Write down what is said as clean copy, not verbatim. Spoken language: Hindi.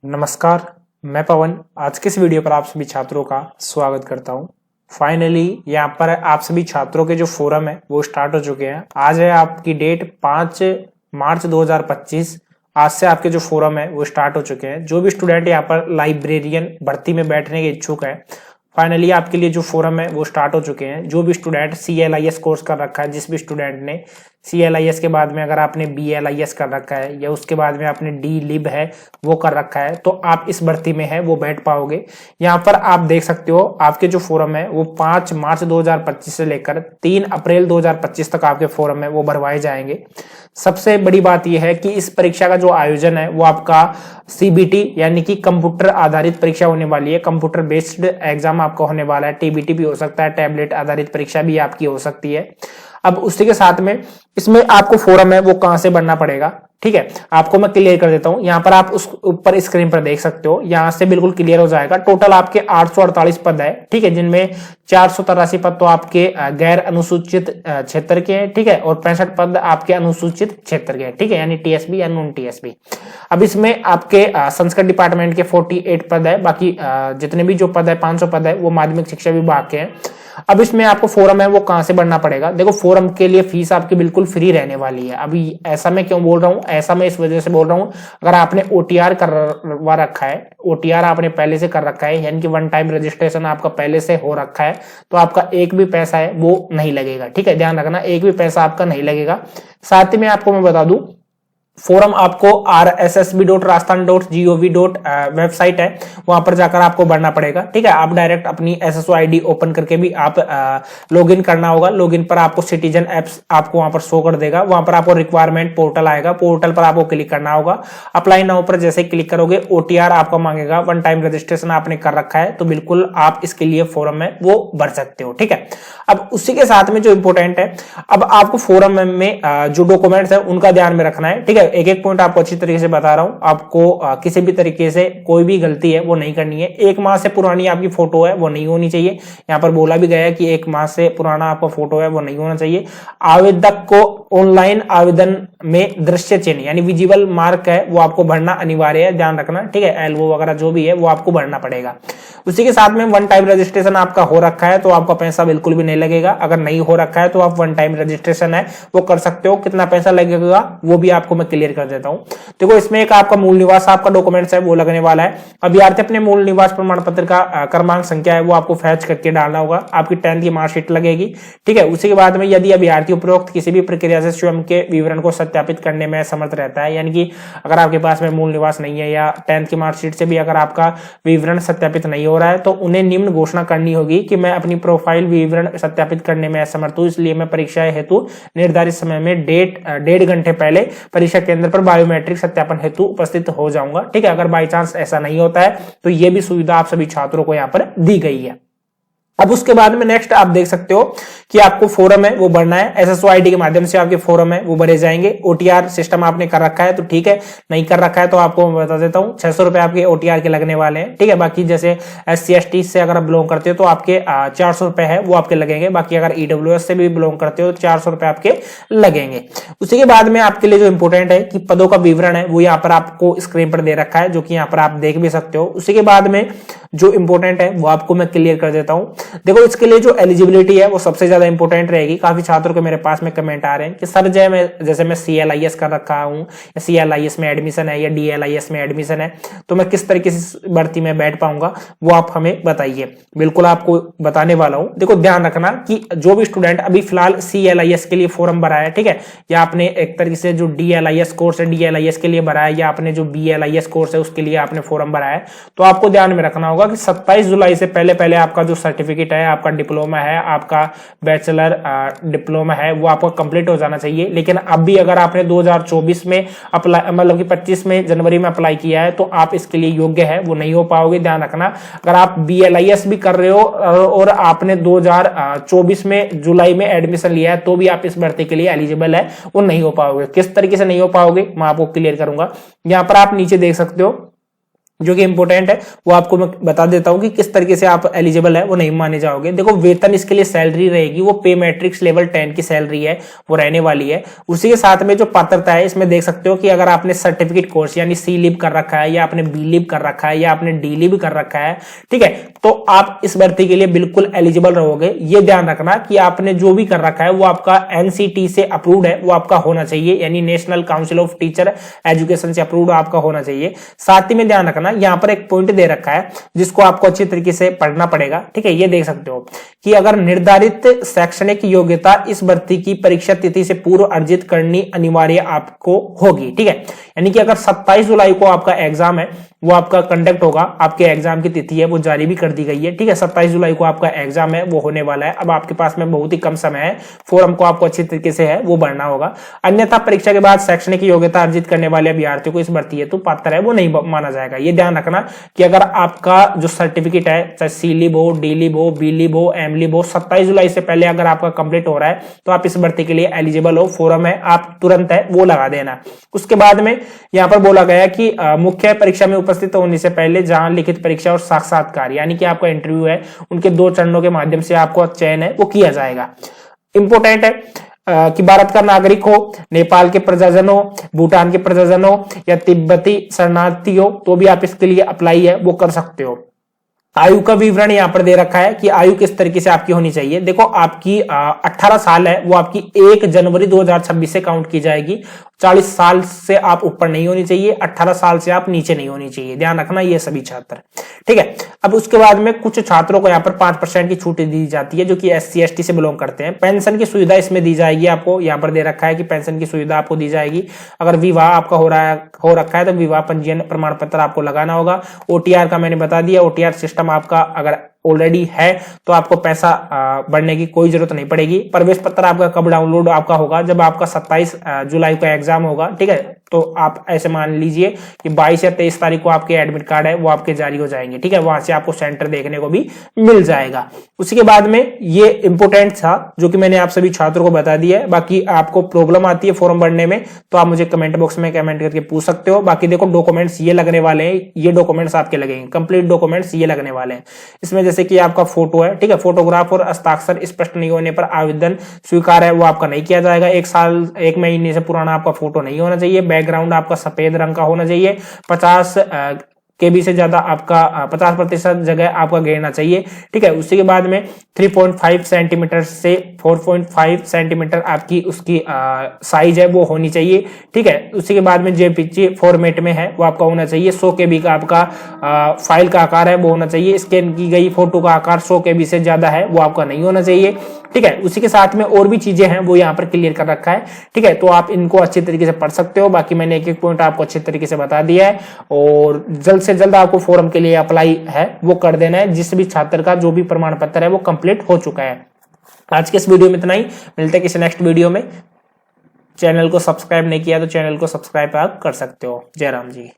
नमस्कार, मैं पवन आज के इस वीडियो पर आप सभी छात्रों का स्वागत करता हूं। फाइनली यहाँ पर आप सभी छात्रों के जो फोरम है वो स्टार्ट हो चुके हैं। आज है आपकी डेट 5 मार्च 2025। आज से आपके जो फोरम है वो स्टार्ट हो चुके हैं। जो भी स्टूडेंट यहाँ पर लाइब्रेरियन भर्ती में बैठने के इच्छुक है, फाइनली आपके लिए जो फोरम है वो स्टार्ट हो चुके हैं। जो भी स्टूडेंट CLIS कोर्स कर रखा है, जिस भी स्टूडेंट ने CLIS के बाद में अगर आपने BLIS कर रखा है या उसके बाद में आपने DLib है वो कर रखा है, तो आप इस भर्ती में है वो बैठ पाओगे। यहाँ पर आप देख सकते हो आपके जो फोरम है वो 5 मार्च 2025 से लेकर 3 अप्रैल 2025 तक आपके फोरम है वो भरवाए जाएंगे। सबसे बड़ी बात यह है कि इस परीक्षा का जो आयोजन है वो आपका CBT यानी कि कंप्यूटर आधारित परीक्षा होने वाली है। कंप्यूटर बेस्ड एग्जाम आपका होने वाला है। TBT भी हो सकता है, टैबलेट आधारित परीक्षा भी आपकी हो सकती है। अब उसी के साथ में इसमें आपको फोरम है वो कहां से भरना पड़ेगा, ठीक है, आपको मैं क्लियर कर देता हूं। यहां पर आप उस ऊपर स्क्रीन पर देख सकते हो, यहां से बिल्कुल क्लियर हो जाएगा। टोटल आपके 848 पद है, ठीक है, जिनमें 483 पद तो आपके गैर अनुसूचित क्षेत्र के हैं, ठीक है, और 65 पद आपके अनुसूचित क्षेत्र के हैं, ठीक है, यानी TSB या नॉन TSB। अब इसमें आपके संस्कृत डिपार्टमेंट के 48 पद है। बाकी जितने भी जो पद है 500 पद है वो माध्यमिक शिक्षा विभाग के हैं। अब इसमें आपको फोरम है वो कहां से भरना पड़ेगा। देखो, फोरम के लिए फीस आपकी बिल्कुल फ्री रहने वाली है। अभी ऐसा मैं क्यों बोल रहा हूं, ऐसा मैं इस वजह से बोल रहा हूं, अगर आपने OTR करवा रखा है, OTR आपने पहले से कर रखा है, यानी कि वन टाइम रजिस्ट्रेशन आपका पहले से हो रखा है, तो आपका एक भी पैसा है वो नहीं लगेगा, ठीक है, ध्यान रखना, एक भी पैसा आपका नहीं लगेगा। साथ ही में आपको मैं बता दूं, फोरम आपको rssb.rajasthan.gov. वेबसाइट है, वहां पर जाकर आपको भरना पड़ेगा, ठीक है। आप डायरेक्ट अपनी SSO ID ओपन करके भी आप लॉगिन करना होगा। लॉगिन पर आपको सिटीजन एप्स आपको वहां पर शो कर देगा। वहां पर आपको रिक्वायरमेंट पोर्टल आएगा, पोर्टल पर आपको क्लिक करना होगा। अप्लाई नाउ पर जैसे क्लिक करोगे OTR आपका मांगेगा। वन टाइम रजिस्ट्रेशन आपने कर रखा है तो बिल्कुल आप इसके लिए फोरम में वो भर सकते हो, ठीक है। अब उसी के साथ में जो इंपोर्टेंट है, अब आपको फोरम में जो डॉक्यूमेंट्स है उनका ध्यान में रखना है, ठीक है। एक एक पॉइंट आपको अच्छी तरीके से बता रहा हूं। आपको किसी भी तरीके से कोई भी गलती है वो नहीं करनी है। 1 माह से पुरानी आपकी फोटो है वो नहीं होनी चाहिए। यहां पर बोला भी गया है कि 1 माह से पुराना आपका फोटो है वो नहीं होना चाहिए। आवेदक को ऑनलाइन आवेदन में दृश्य चिन्ह यानी विजिबल मार्क है वो आपको भरना अनिवार्य है, ध्यान रखना, ठीक है। एल्बो वगैरह जो भी है वो आपको भरना पड़ेगा। उसी के साथ में वन टाइम रजिस्ट्रेशन आपका हो रखा है तो आपका पैसा बिल्कुल भी नहीं लगेगा। अगर नहीं हो रखा है तो आप वन टाइम रजिस्ट्रेशन है वो कर सकते हो। कितना पैसा लगेगा वो भी आपको मैं क्लियर कर देता हूं। देखो, इसमें एक आपका मूल निवास आपका डॉक्यूमेंट्स है वो लगने वाला है। अभ्यर्थी अपने मूल निवास प्रमाण पत्र का क्रमांक संख्या है वो आपको फैच करके डालना होगा। आपकी 10th की मार्कशीट लगेगी, ठीक है। उसी के बाद में यदि अभ्यर्थी उपरोक्त किसी भी प्रक्रिया से स्वयं के विवरण को सत्यापित करने में समर्थ रहता है, यानी कि अगर आपके पास में मूल निवास नहीं है या 10th की मार्कशीट से भी अगर आपका विवरण सत्यापित नहीं हो रहा है, तो उन्हें निम्न घोषणा करनी होगी कि मैं अपनी प्रोफाइल विवरण सत्यापित करने में असमर्थ हूं, इसलिए मैं परीक्षा हेतु निर्धारित समय में 1.5 घंटे पहले परीक्षा केंद्र पर बायोमेट्रिक सत्यापन हेतु उपस्थित हो जाऊंगा, ठीक है। अगर बाई चांस ऐसा नहीं होता है तो यह भी सुविधा आप सभी छात्रों को यहां पर दी गई है। अब उसके बाद में नेक्स्ट आप देख सकते हो कि आपको फोरम है वो भरना है। SSO ID के माध्यम से आपके फोरम है वो भरे जाएंगे। OTR सिस्टम आपने कर रखा है तो ठीक है, नहीं कर रखा है तो आपको मैं बता देता हूं 600 रुपए आपके OTR के लगने वाले हैं, ठीक है। बाकी जैसे SC ST से अगर बिलोंग करते हो तो आपके 400 रुपए है वो आपके लगेंगे। बाकी अगर EWS से भी बिलोंग करते हो तो 400 रुपए आपके लगेंगे। उसी के बाद में आपके लिए जो इंपोर्टेंट है कि पदों का विवरण है वो यहाँ पर आपको स्क्रीन पर दे रखा है, जो कि यहाँ पर आप देख भी सकते हो। उसी के बाद में जो इंपोर्टेंट है वो आपको मैं क्लियर कर देता हूं। देखो, इसके लिए जो एलिजिबिलिटी है वो सबसे ज्यादा इंपोर्टेंट रहेगी। काफी छात्रों के मेरे पास में कमेंट आ रहे हैं कि सर जैसे मैं CLIS कर रखा हूं या CLIS में एडमिशन है या DLIS में एडमिशन है तो मैं किस तरीके से भर्ती में बैठ पाऊंगा, वो आप हमें बताइए। बिल्कुल आपको बताने वाला हूं। देखो, ध्यान रखना कि जो भी स्टूडेंट अभी फिलहाल CLIS के लिए फॉर्म भरा है, ठीक है, या आपने एक तरीके से जो DLIS कोर्स है DLIS के लिए भरा है, या आपने जो BLIS कोर्स है उसके लिए आपने फॉर्म भरा है, तो आपको ध्यान में रखना होगा कि 27 जुलाई से पहले आपका जो सर्टिफिकेट है, आपका डिप्लोमा है, आपका बैचलर डिप्लोमा है वो आपको कंप्लीट हो जाना चाहिए। लेकिन अब भी अगर आपने 2024 में अप्लाई, मतलब कि 25 में जनवरी में अप्लाई किया है तो आप इसके लिए योग्य है वो नहीं हो पाओगे, ध्यान रखना। अगर आप BLIS भी कर रहे हो और आपने 2024 में जुलाई में एडमिशन लिया है तो भी आप इस भर्ती के लिए एलिजिबल है वो नहीं हो पाओगे। किस तरीके से नहीं हो पाओगे मैं आपको क्लियर करूंगा। यहां पर आप नीचे देख सकते हो जो कि इंपॉर्टेंट है, वो आपको मैं बता देता हूं कि किस तरीके से आप एलिजिबल है वो नहीं माने जाओगे। देखो वेतन इसके लिए सैलरी रहेगी वो पे मैट्रिक्स लेवल 10 की सैलरी है वो रहने वाली है। उसी के साथ में जो पात्रता है इसमें देख सकते हो कि अगर आपने सर्टिफिकेट कोर्स यानी सी लिव कर रखा है या आपने बी लिव कर रखा है या आपने डी लिव कर रखा है, ठीक है, तो आप इस भर्ती के लिए बिल्कुल एलिजिबल रहोगे। ये ध्यान रखना कि आपने जो भी कर रखा है वो आपका एनसीटी से अप्रूव्ड है, वो आपका होना चाहिए, यानी national council of teacher education से अप्रूव्ड आपका होना चाहिए। साथ ही में ध्यान रखना यहाँ पर एक पॉइंट दे रखा है जिसको आपको अच्छी तरीके से पढ़ना पड़ेगा, ठीक है। ये देख सकते हो कि अगर निर्धारित शैक्षणिक योग्यता इस भर्ती की परीक्षा तिथि से पूर्व अर्जित करनी अनिवार्य आपको होगी, ठीक है। यानी कि अगर 27 जुलाई को आपका एग्जाम है वो आपका कंडक्ट होगा, आपके एग्जाम की तिथि है वो जारी भी कर दी गई है, ठीक है। 27 जुलाई को आपका एग्जाम है वो होने वाला है। अब आपके पास में बहुत ही कम समय है, फॉर्म को आपको अच्छी तरीके से है वो भरना होगा। अन्यथा परीक्षा के बाद शैक्षणिक योग्यता अर्जित करने वाले अभ्यर्थियों को इस भर्ती हेतु पात्र है वो नहीं माना जाएगा। ये ध्यान रखना कि अगर आपका जो सर्टिफिकेट है चाहे सी लिव हो, डी लिव हो, बी लिव हो, एम लिव हो, 27 जुलाई से पहले अगर आपका कंप्लीट हो रहा है तो आप इस भर्ती के लिए एलिजिबल हो। फॉर्म है आप तुरंत है वो लगा देना। उसके बाद में यहाँ पर बोला गया कि मुख्य परीक्षा में उपस्थित होने से पहले जहां लिखित परीक्षा और साक्षात्कार यानी कि आपका इंटरव्यू है उनके 2 चरणों के माध्यम से आपको चयन है वो किया जाएगा। इंपोर्टेंट है कि भारत का नागरिक हो, नेपाल के प्रजाजन हो, भूटान के प्रजाजन हो या तिब्बती शरणार्थी हो तो भी आप इसके लिए अप्लाई है वो कर सकते हो। आयु का विवरण यहाँ पर दे रखा है कि आयु किस तरीके से आपकी होनी चाहिए। देखो आपकी 18 साल है वो आपकी 1 जनवरी 2026 से काउंट की जाएगी। 40 साल से आप ऊपर नहीं होनी चाहिए, 18 साल से आप नीचे नहीं होनी चाहिए, ध्यान रखना ये सभी छात्र, ठीक है। अब उसके बाद में कुछ छात्रों को यहाँ पर 5% की छूट दी जाती है जो कि SC ST से बिलोंग करते हैं। पेंशन की सुविधा इसमें दी जाएगी आपको, यहाँ पर दे रखा है कि पेंशन की सुविधा आपको दी जाएगी। अगर विवाह आपका हो रखा है तो विवाह पंजीयन प्रमाण पत्र आपको लगाना होगा। OTR का मैंने बता दिया, OTR सिस्टम आपका अगर ऑलरेडी है तो आपको पैसा भरने की कोई जरूरत नहीं पड़ेगी। प्रवेश पत्र आपका कब डाउनलोड आपका होगा, जब आपका 27 जुलाई का एग्जाम होगा, ठीक है। तो आप ऐसे मान लीजिए कि 22 या 23 तारीख को आपके एडमिट कार्ड है वो आपके जारी हो जाएंगे, ठीक है। वहां से आपको सेंटर देखने को भी मिल जाएगा। उसी के बाद में ये इंपोर्टेंट था जो कि मैंने आप सभी छात्रों को बता दिया है। बाकी आपको प्रॉब्लम आती है फॉर्म भरने में तो आप मुझे कमेंट बॉक्स में कमेंट करके पूछ सकते हो। बाकी देखो डॉक्यूमेंट्स ये लगने वाले हैं, ये डॉक्यूमेंट्स आपके लगेंगे, कंप्लीट डॉक्यूमेंट्स ये लगने वाले हैं। इसमें जैसे कि आपका फोटो है, ठीक है, फोटोग्राफ और हस्ताक्षर स्पष्ट नहीं होने पर आवेदन स्वीकार है वो आपका नहीं किया जाएगा। 1 महीने से पुराना आपका फोटो नहीं होना चाहिए। बैकग्राउंड आपका सफेद रंग का होना चाहिए। 50 KB से ज्यादा आपका 50% जगह आपका घेरना चाहिए, ठीक है। उसी के बाद में 3.5 सेंटीमीटर से 4.5 सेंटीमीटर आपकी उसकी साइज है वो होनी चाहिए, ठीक है। उसी के बाद में JPG फॉर्मेट में है वो आपका होना चाहिए। 100 KB का आपका फाइल का आकार है वो होना चाहिए। स्कैन की गई फोटो का आकार 100 KB से ज्यादा है वो आपका नहीं होना चाहिए, ठीक है। उसी के साथ में और भी चीजें हैं वो यहाँ पर क्लियर कर रखा है, ठीक है। तो आप इनको अच्छी तरीके से पढ़ सकते हो। बाकी मैंने एक पॉइंट आपको अच्छी तरीके से बता दिया है और जल्द से जल्द आपको फॉर्म के लिए अप्लाई है वो कर देना है। जिस भी छात्र का जो भी प्रमाण पत्र है वो कंप्लीट हो चुका है। आज के इस वीडियो में इतना ही, मिलते हैं किसी नेक्स्ट वीडियो में। चैनल को सब्सक्राइब नहीं किया तो चैनल को सब्सक्राइब आप कर सकते हो। जय राम जी।